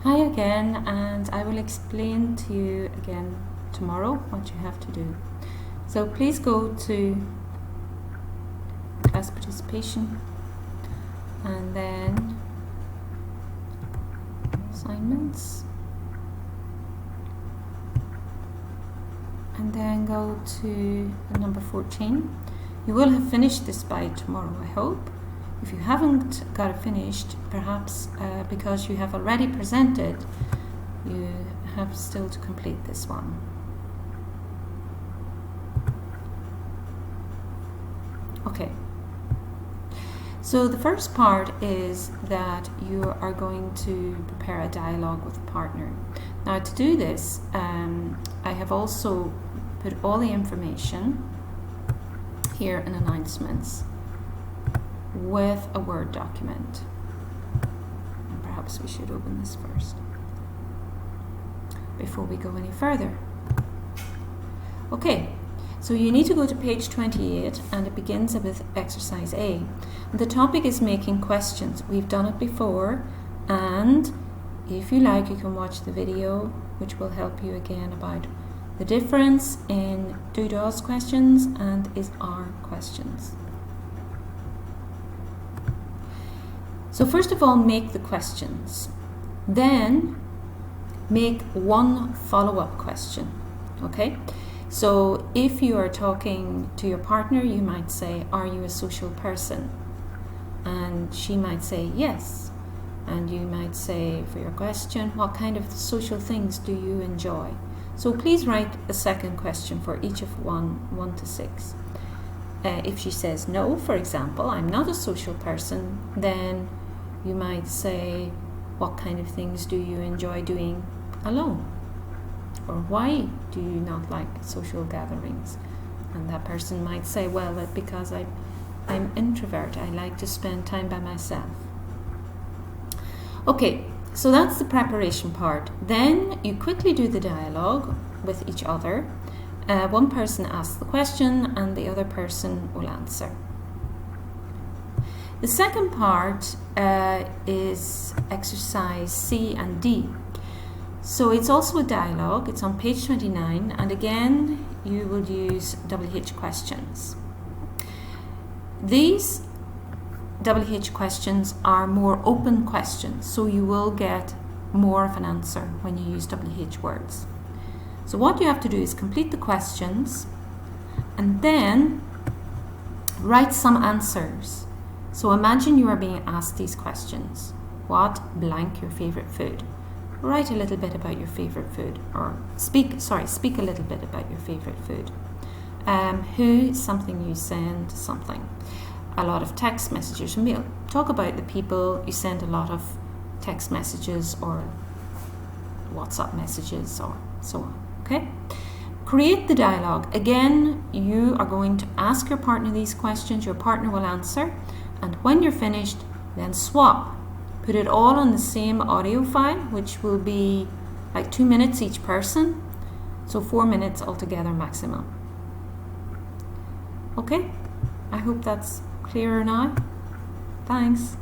Hi again, and I will explain to you again tomorrow what you have to do. So please go to class participation and then assignments and then go to the number 14. You will have finished this by tomorrow, I hope. If you haven't got it finished, perhaps because you have already presented, you have still to complete this one. Okay. So the first part is that you are going to prepare a dialogue with a partner. Now to do this, I have also put all the information here in announcements with a Word document. And perhaps we should open this first before we go any further. Okay, so you need to go to page 28 and it begins with exercise A. The topic is making questions. We've done it before, and if you like you can watch the video which will help you again about the difference in do-does questions and is-are questions. So first of all, make the questions. Then make one follow-up question. Okay? So if you are talking to your partner, you might say, "Are you a social person?" And she might say, "Yes." And you might say for your question, "What kind of social things do you enjoy?" So please write a second question for each of 1 to 6. If she says no, for example, "I'm not a social person," then you might say, "What kind of things do you enjoy doing alone?" Or "Why do you not like social gatherings?" And that person might say, "Well, because I'm introvert. I like to spend time by myself." Okay, so that's the preparation part. Then you quickly do the dialogue with each other. One person asks the question and the other person will answer. The second part is exercise C and D. So it's also a dialogue. It's on page 29, and again you will use WH questions. These WH questions are more open questions, so you will get more of an answer when you use WH words. So what you have to do is complete the questions and then write some answers. So imagine you are being asked these questions. What blank your favorite food? Write a little bit about your favorite food, or speak a little bit about your favorite food. Who, something you send, something. A lot of text messages. Talk about the people you send a lot of text messages or WhatsApp messages or so on. Okay? Create the dialogue. Again, you are going to ask your partner these questions. Your partner will answer. And when you're finished, then swap. Put it all on the same audio file, which will be like 2 minutes each person. So 4 minutes altogether maximum. Okay? I hope that's clearer now. Thanks.